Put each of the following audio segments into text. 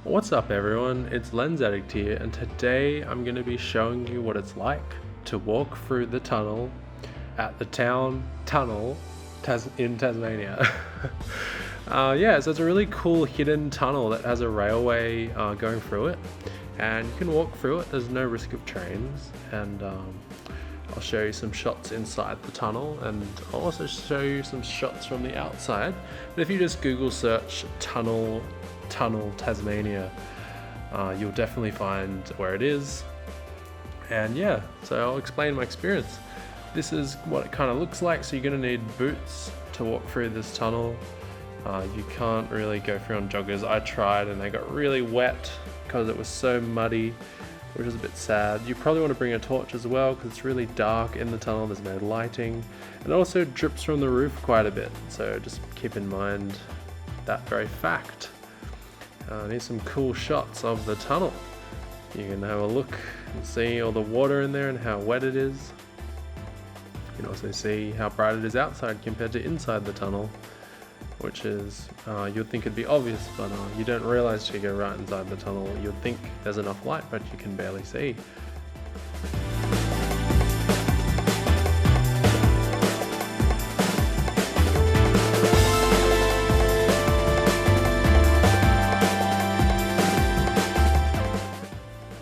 What's up everyone, it's Lens Addict here, and today I'm going to be showing you what it's like to walk through the tunnel at the town tunnel in Tasmania. So it's a really cool hidden tunnel that has a railway going through it, and you can walk through it. There's no risk of trains, and I'll show you some shots inside the tunnel, and I'll also show you some shots from the outside. But if you just Google search tunnel Tasmania, you'll definitely find where it is. And so I'll explain my experience. This is what it kind of looks like. So you're going to need boots to walk through this tunnel. You can't really go through on joggers. I tried and they got really wet because it was so muddy, which is a bit sad. You probably want to bring a torch as well because it's really dark in the tunnel. There's no lighting, and it also drips from the roof quite a bit, so just keep in mind that very fact. Here's some cool shots of the tunnel. You can have a look and see all the water in there and how wet it is. You can also see how bright it is outside compared to inside the tunnel, which is, you'd think it'd be obvious, but you don't realize till you go right inside the tunnel. You'd think there's enough light, but you can barely see.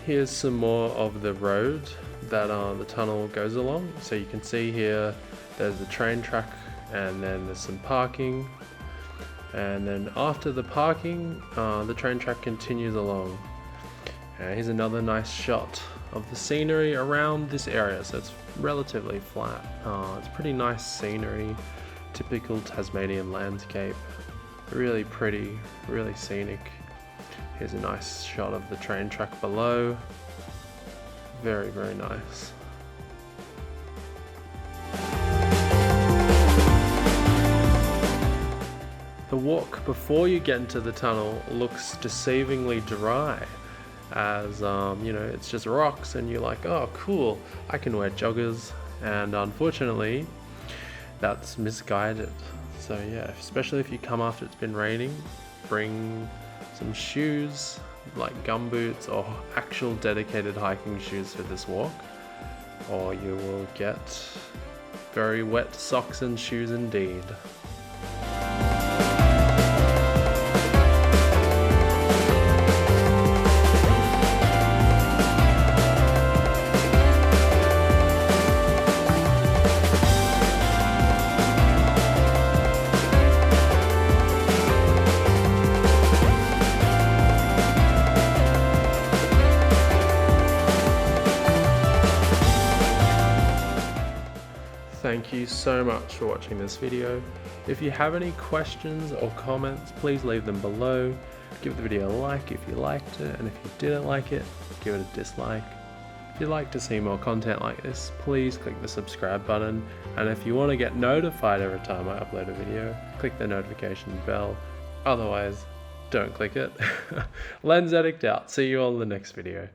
Here's some more of the road that the tunnel goes along. So you can see here there's the train track, and then there's some parking, and then after the parking the train track continues along. Here's another nice shot of the scenery around this area. So it's relatively flat. It's pretty nice scenery, typical Tasmanian landscape, really pretty, really scenic. Here's a nice shot of the train track below. Very, very nice. The walk before you get into the tunnel looks deceivingly dry, as it's just rocks, and you're like, oh cool, I can wear joggers, and unfortunately that's misguided. So especially if you come after it's been raining, bring some shoes like gumboots or actual dedicated hiking shoes for this walk, or you will get very wet socks and shoes indeed. Thank you so much for watching this video. If you have any questions or comments, please leave them below. Give the video a like if you liked it, and if you didn't like it, give it a dislike. If you'd like to see more content like this, please click the subscribe button, and if you want to get notified every time I upload a video, click the notification bell. Otherwise, don't click it. Lens Addict out. See you all in the next video.